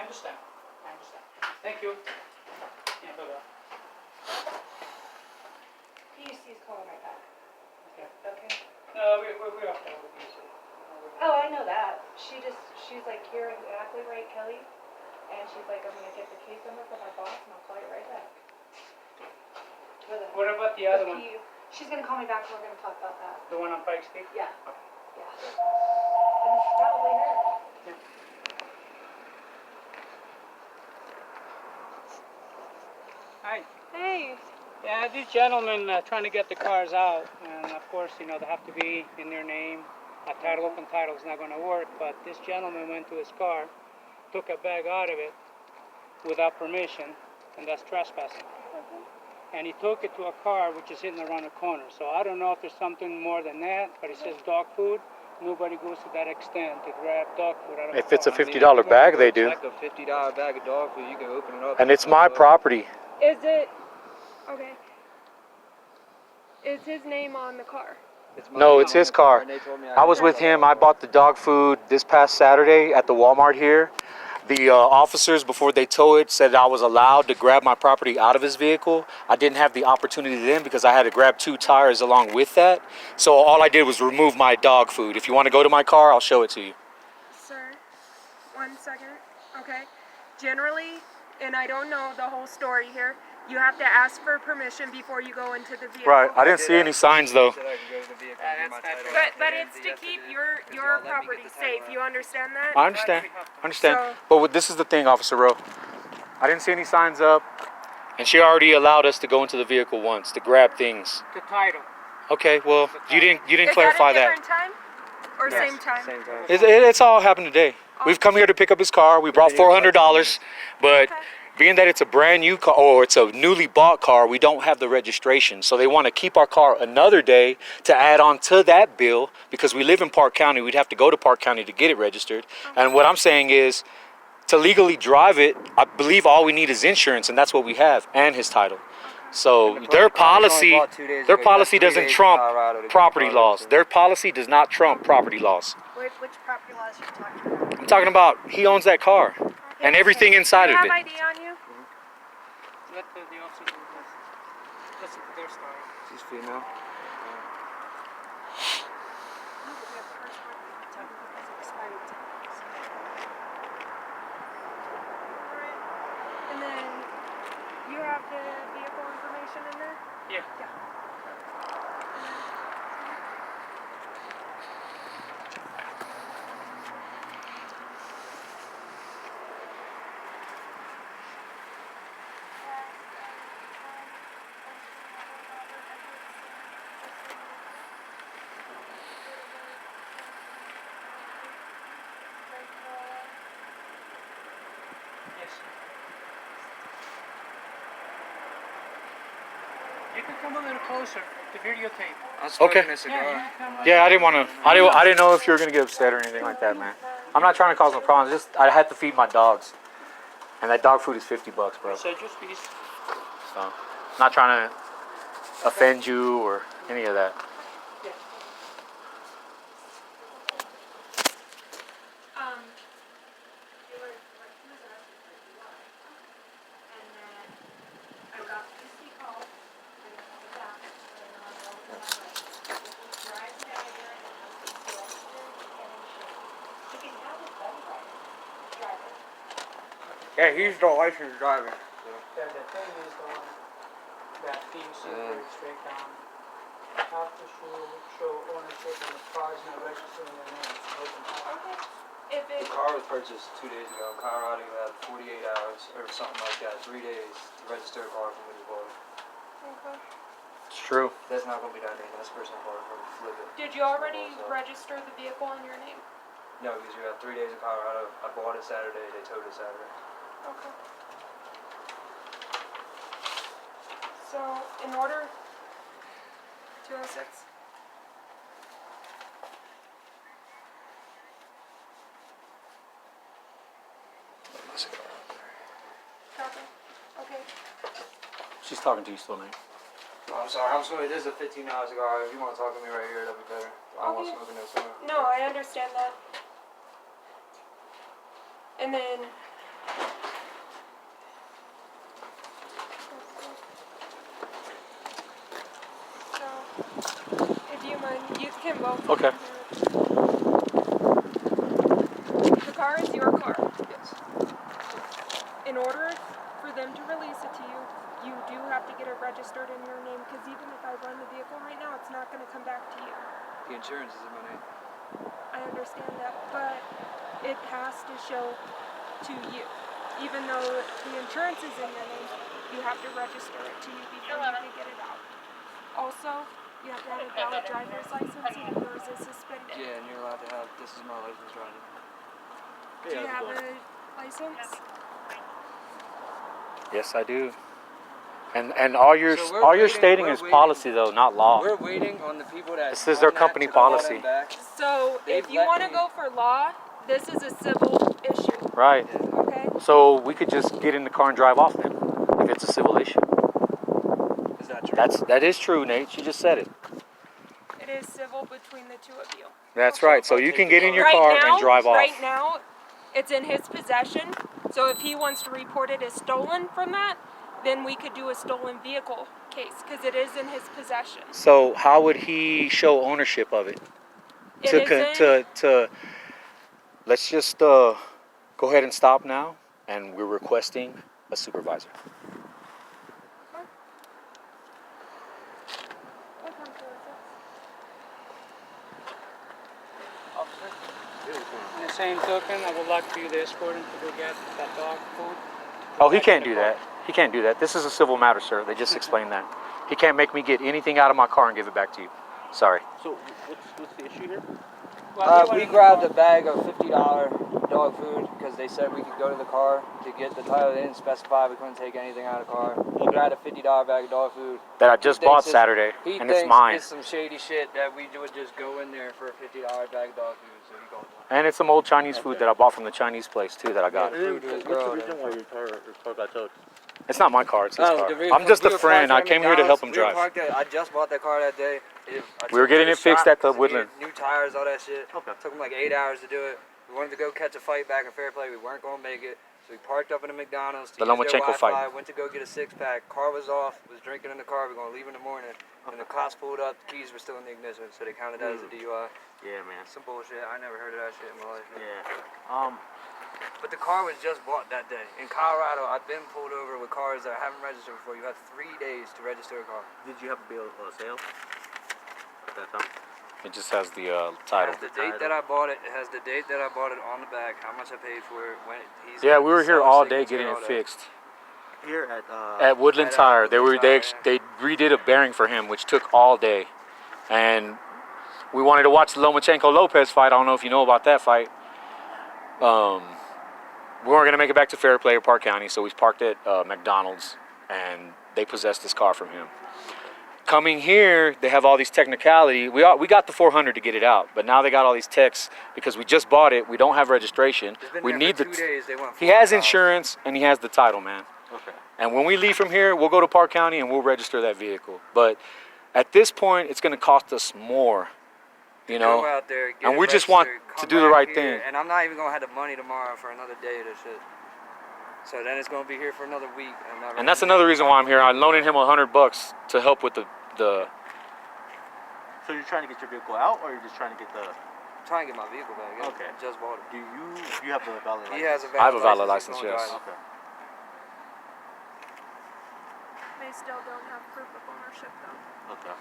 understand. I understand. Thank you. Yeah, bye-bye. PUC is calling right back. Okay. Okay. We're off there with you. Oh, I know that. She's like, here exactly right, Kelly. And she's like, I'm gonna get the case number from our boss and I'll call you right back. What about the other one? She's gonna call me back and we're gonna talk about that. The one on Pike Street? Yeah. Okay. Yeah. And it's probably her. Yeah. Hi. Hey. Yeah, these gentlemen trying to get the cars out, and of course, you know, they have to be in their name. A title, open title is not going to work, but this gentleman went to his car, took a bag out of it without permission, and that's trespassing. And he took it to a car which is hidden around a corner. So I don't know if there's something more than that, but it says dog food. Nobody goes to that extent to grab dog food out of a car. If it's a $50 bag, they do. Like a $50 bag of dog food, you can open it up. And it's my property. Is it okay? Is his name on the car? No, it's his car. I was with him. I bought the dog food this past Saturday at the Walmart here. The officers, before they tow it, said I was allowed to grab my property out of his vehicle. I didn't have the opportunity then because I had to grab 2 tires along with that. So all I did was remove my dog food. If you want to go to my car, I'll show it to you. Sir, 1 second. Okay. Generally, and I don't know the whole story here, you have to ask for permission before you go into the vehicle. Right. I didn't see any signs though. But it's to keep your property safe. You understand that? I understand. But this is the thing, Officer Rowe. I didn't see any signs up, and she already allowed us to go into the vehicle once to grab things. The title. Okay. Well, you didn't Is clarify that. that. Different time? Or Yes. same time? Same time. It's all happened today. We've come here to pick up his car. We brought $400, but being that it's a brand new car or it's a newly bought car, we don't have the registration. So they want to keep our car another day to add on to that bill because we live in Park County. We'd have to go to Park County to get it registered. And what I'm saying is, to legally drive it, I believe all we need is insurance, and that's what we have, and his title. So their policy doesn't trump property laws. Their policy does not trump property laws. Which property laws are you talking about? I'm talking about he owns that car and everything inside of Do it. you have ID on you? Let the officers listen to their story. She's female. And then you have the vehicle information in there? Yeah. Yes. You can come a little closer to videotape. I'm smoking Okay. a cigar. Yeah, I didn't know if you were gonna get upset or anything like that, man. I'm not trying to cause no problems. Just I had to feed my dogs, and that dog food is $50, bro. So just please. So, I'm not trying to offend you or any of that. Yeah. You were like, who was asking for DUI? And then I got PC call, and then I got back, and then I wrote my like, if he drives down here and has to be registered and insured, he can have his own driver. Yeah, he's the licensed driver. The thing is the one that PUC is very strict on. You have to show ownership when the car is not registered in their name. It's an open title. Okay. If The it, car was purchased 2 days ago in Colorado. You had 48 hours or something like that, 3 days to register a car from when you bought it. okay. It's true. That's not going to be done anymore. That's personal car from flip it. Did you already register the vehicle in your name? No, because you had 3 days in Colorado. I bought it Saturday. They towed it Saturday. Okay. So, in order, 206. Copy. Okay. She's talking to you still, man. Oh, I'm sorry. I'm sorry. This is a $15 cigar. If you want to talk to me right here, that'd be better. I don't want Okay. smoking no cigar. No, I understand that. And then If you mind, you can both. Okay. The car is your car. Yes. In order for them to release it to you, you do have to get it registered in your name, because even if I run the vehicle right now, it's not going to come back to you. The insurance is in my name. I understand that, but it has to show to you. Even though the insurance is in your name, you have to register it to you before you can get it out. Also, you have to have a valid driver's license if yours is suspended. Yeah, and you're allowed to have, this is my license driving. Do you have a license? Yes, I do. And all you're So we're all you're waiting- stating we're is waiting. policy though, not law. We're waiting on the people that. This is their on that company to call policy. them back. So, They've if you let want to me- go for law, this is a civil issue, Right. okay? So we could just get in the car and drive off then, if it's a civil issue. Is that true? That is true, Nate. She just said it. It is civil between the two of you. That's right. So you can get in your Right car now, and drive off. Right now, it's in his possession. So if he wants to report it as stolen from that, then we could do a stolen vehicle case because it is in his possession. So how would he show ownership of it? It is in, To let's just go ahead and stop now, and we're requesting a supervisor. What country is this? In the same token, I would like for you to escort him to go get that dog food. Oh, he can't do that. He can't do that. This is a civil matter, sir. They just explained that. He can't make me get anything out of my car and give it back to you. Sorry. So what's the issue here? We grabbed a bag of $50 dog food because they said we could go to the car to get the title. They didn't specify we couldn't take anything out of the car. We grabbed a $50 bag of dog food. That I just He bought thinks Saturday, He and it's thinks mine. it's some shady shit that we would just go in there for a $50 bag of dog food. So he called me. And it's some old Chinese food that I bought from the Chinese place too that I got. Yeah. Food to his What's the girl, reason then. why your car got towed? It's not my car. It's his car. the reason- I'm just we a were friend. I parked at came here to help him McDonald's. drive. I just bought that car that day. We were getting it fixed at the Woodland. New tires, all that shit. Okay. Took them like 8 hours to do it. We wanted to go catch a fight back in Fairplay. We weren't going to make it. So we parked up in a McDonald's to The use their Lomachenko Wi-Fi. fight. Went to go get a six-pack. Car was off. Was drinking in the car. We were going to leave in the morning. And the cops pulled up. The keys were still in the ignition. So they counted that as a DUI. Yeah, man. Some bullshit. I never heard of that shit in my life. Yeah. But the car was just bought that day. In Colorado, I've been pulled over with cars that I haven't registered before. You have 3 days to register a car. Did you have a bill of sale at that time? It just has the title. It has the date that I bought it. It has the date that I bought it on the back. How much I paid for it. When he's Yeah, we were here self all day signature, getting all it that. fixed. Here At Woodland At, Tire, they Woodland they Tire, redid a bearing for him, which took all day, and we wanted to watch the Lomachenko Lopez fight. I don't know if you know about that fight. We weren't gonna make it back to Fairplay or Park County, so we parked at McDonald's, and they possessed this car from him. Coming here, they have all these technicality. We got the 400 to get it out, but now they got all these techs because we just bought it. We don't have registration. It's been We there need for the. 2 days. They want He has $400. insurance and he has the title, man. Okay. And when we leave from here, we'll go to Park County and we'll register that vehicle. But at this point, it's going to cost us more, you know. Go out there, get and it we just want registered, to come do the back right here, thing. And I'm not even gonna have the money tomorrow for another day of this shit. So then it's gonna be here for another week. And that's another reason why I'm here. I'm loaning him $100 to help with the. So you're trying to get your vehicle out, or you're just trying to get the? Trying to get my vehicle back. Yeah. Okay. I just bought it. Do you have the valid license? He has a valid I have a valid license, license, he's gonna yes. drive. Okay. They still don't have proof of ownership though. Okay.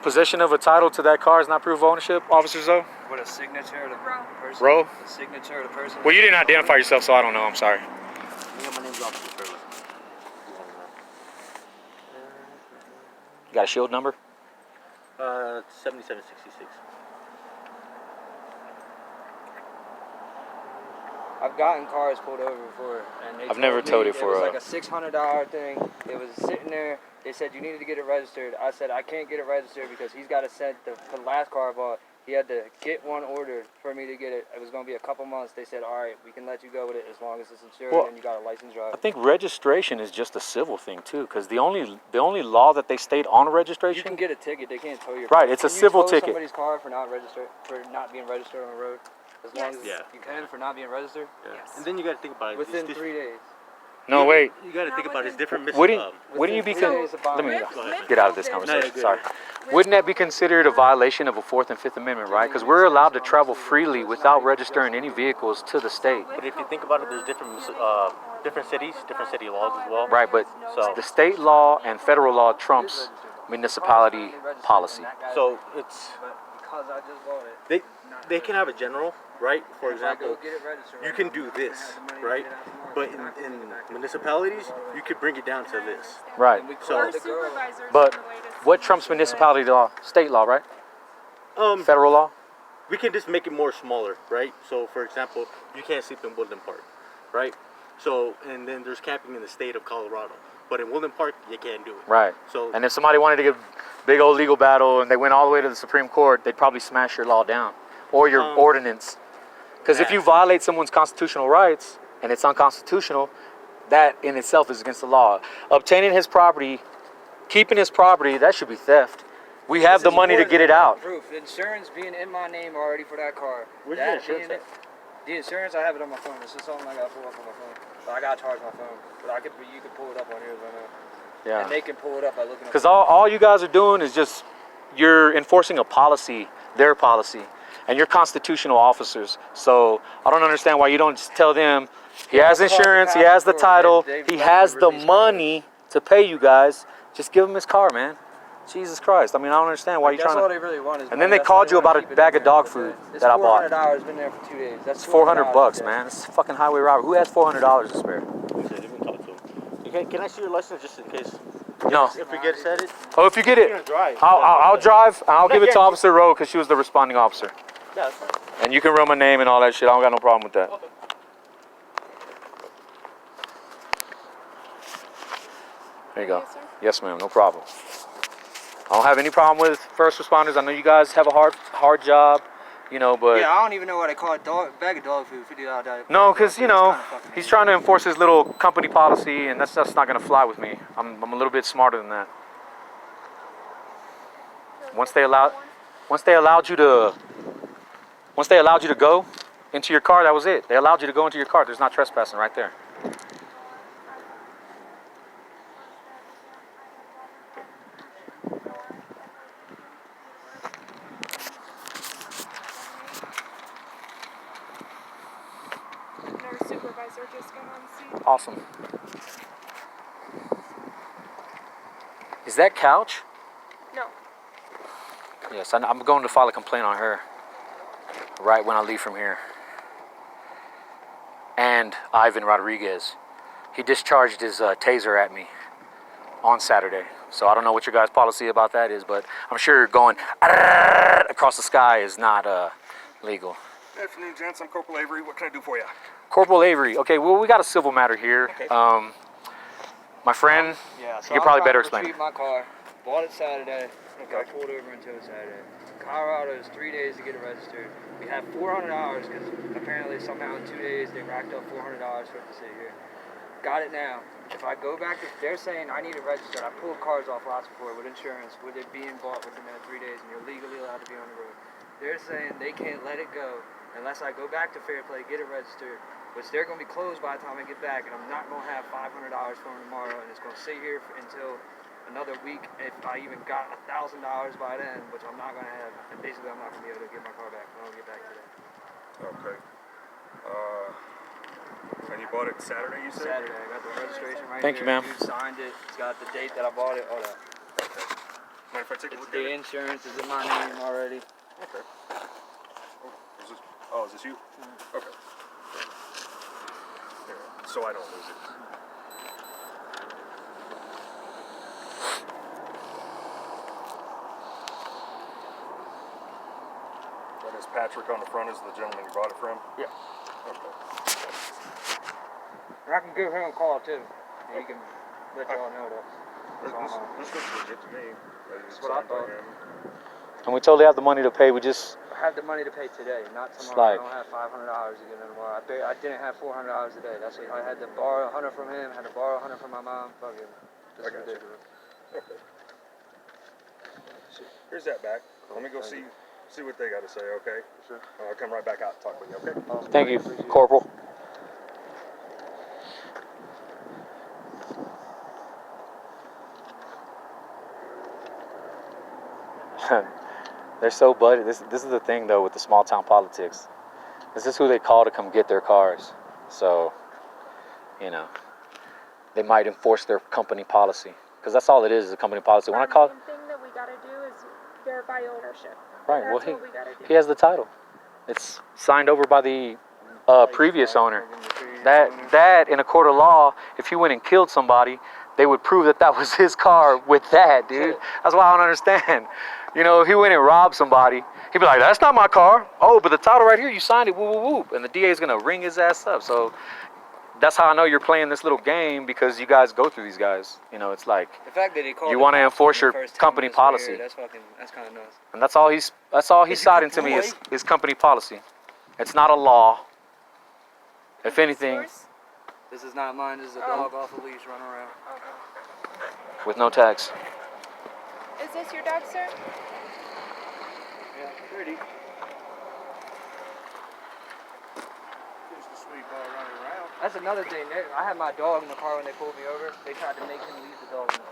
Possession of a title to that car is not proof of ownership, officers, though? With a signature of the Bro. person. Bro? The signature of the person. Well, you didn't identify yourself, so I don't know. I'm sorry. Yeah, my name's Officer Fairless. You got a shield number? 7766. I've gotten cars pulled over before, and they I've never towed it it for was a- like a $600 thing. It was sitting there. They said you needed to get it registered. I said I can't get it registered because he's got to send the last car I bought. He had to get one ordered for me to get it. It was going to be a couple months. They said, all right, we can let you go with it as long as it's insured Well, and you got a licensed driver. I think registration is just a civil thing, too, because the only law that they state on You registration. can get a ticket. They can't tow your Right, car. it's a Can you civil tow ticket. somebody's car for not being registered on the road? As long as Yeah. you can for not being registered Yeah. Yes. And then you got to think about it. within This- 3 days. No, wait. You gotta Not think about it. It's different. Wouldn't you be? Within 3 days of bond. Let me With get out of this COVID, conversation. good. Sorry. with Wouldn't that be COVID, considered a violation of the Fourth and Fifth Amendment, right? Because we're allowed to travel freely without registering any vehicles to the state. But if you think about it, there's different cities, different city laws as well. Right, but So- the state law and federal law trumps municipality policy. So it's But because I just bought it, they can have a general, right? For if I go example, get it registered, you right can now, do I'm this, gonna have the money to right? get it out tomorrow. But I'm not gonna in get it back. municipalities, you could bring it down to this. Right. And we So- our called the girl. supervisors But on the way to what see trumps me, municipality law? State law, right? Federal law? We can just make it more smaller, right? So, for example, you can't sleep in Woodland Park, right? So, and then there's camping in the state of Colorado, but in Woodland Park, you can't do it. Right. So, And if somebody wanted to get a big old legal battle and they went all the way to the Supreme Court, they'd probably smash your law down or your ordinance. Because if you violate someone's constitutional rights and it's unconstitutional, that in itself is against the law. Obtaining his property, keeping his property, that should be theft. We have the This is money to more get it than out. Proof. The insurance being in my name already for that car. Where's That your insurance being the insurance, I have it on my phone. This is something I got to pull up on my phone. But I got to charge my phone. But you can pull it up on yours right now. Yeah. And they can pull it up by looking up. Because all you guys are doing is just, you're enforcing a policy, their policy, and you're constitutional officers. So I don't understand why you don't just tell them, he has insurance, he has the title, he has the money to pay you guys. Just give him his car, man. Jesus Christ. I mean, I don't understand why you're That's all trying they to. really want is And money. then they That's why called you wanna about a keep it in bag of there. dog But food it's that I bought. $400 been there for 2 days. That's It's 400 bucks, $400 man. It's fucking highway robbery. Who has $400 to spare? can I see your license just in case? No. If we get set it, Oh, if you get you're it, gonna drive. I'll drive. I'll give it to Yeah. Officer Rowe because she was the responding officer. Yeah, that's fine. And you can run my name and all that shit. I don't got no problem with that. Okay. There you go. Yes, sir. Yes, ma'am. No problem. I don't have any problem with first responders. I know you guys have a hard job, you know, but Yeah, I don't even know why they call it bag of dog food, $50. no, because you It's know kinda fucking he's weird. trying to enforce his little company policy, and that's not gonna fly with me. I'm a little bit smarter than that. Once they allowed you to go into your car, that was it. They allowed you to go into your car. There's not trespassing right there. And our supervisor just got on scene. Awesome. Is that Couch? No. Yes, I'm going to file a complaint on her right when I leave from here. And Ivan Rodriguez. He discharged his taser at me on Saturday. So I don't know what your guys' policy about that is, but I'm sure going across the sky is not legal. Good afternoon, gents. I'm Corporal Avery. What can I do for you? Corporal Avery. Okay, well, we got a civil matter here. Okay. My friend, Yeah, so you could probably I'm better trying to explain it. retrieve my car. Bought it Saturday. Got pulled over until Saturday. Colorado is 3 days to get it registered. We have $400 because apparently somehow in 2 days they racked up $400 for it to sit here. Got it now. If I go back, they're saying I need it registered. I pulled cars off lots before with insurance, with it being bought within that 3 days, and you're legally allowed to be on the road. They're saying they can't let it go unless I go back to Fair Play, get it registered, which they're going to be closed by the time I get back, and I'm not going to have $500 for them tomorrow, and it's going to sit here until another week if I even got $1,000 by then, which I'm not going to have, and basically I'm not going to be able to get my car back when I don't get back today. Okay. And you bought it Saturday, you said? Saturday, I got the registration right Thank you, here. ma'am. You signed it. It's got the date that I bought it. All that. Mind if I take a It's look at the it? insurance is in my name already. Okay. Is this you? Okay. Here, so I don't lose it. And is Patrick on the front is the gentleman you bought it from? Yeah. Okay. And I can give him a call too. And he can let y'all know that. This looks legit to me. That's what I thought. And we totally have the money to pay. We just, I have the money to pay today, not It's tomorrow. like- I don't have $500 to get in tomorrow. I didn't have $400 a day. That's what I had to borrow 100 from him. Had to borrow 100 from my mom. Fucking, this is I got you. ridiculous. Okay. Here's that back. Let me go see what they got to say, okay? Sure. I'll come right back out and talk with you, okay? Awesome. thank you, Appreciate it. Corporal. They're so budget. This is the thing though with the small town politics. This is who they call to come get their cars. So, you know, they might enforce their company policy because that's all it is a company policy. When I call, The main thing that we gotta do is verify ownership. right? That's Well, what we gotta do. he has the title. It's signed over by the previous owner. That in a court of law, if he went and killed somebody, they would prove that that was his car with that, dude. That's why I don't understand. You know, if he went and robbed somebody, he'd be like, that's not my car. Oh, but the title right here, you signed it, whoop, whoop, whoop. And the DA is going to ring his ass up. So that's how I know you're playing this little game because you guys go through these guys. You know, it's like, The fact that he called you the want to cops enforce in your the first 10 company minutes we're policy. here, that's kind of nuts. And that's all he's citing to me is company policy. It's not a law. If anything, Yours? This is not mine. This is a dog off a leash running around. Okay. with no tags. Is this your dog, sir? Yeah, pretty. Just a sweet ball running around. That's another thing. I had my dog in the car when they pulled me over. They tried to make him leave the dog in the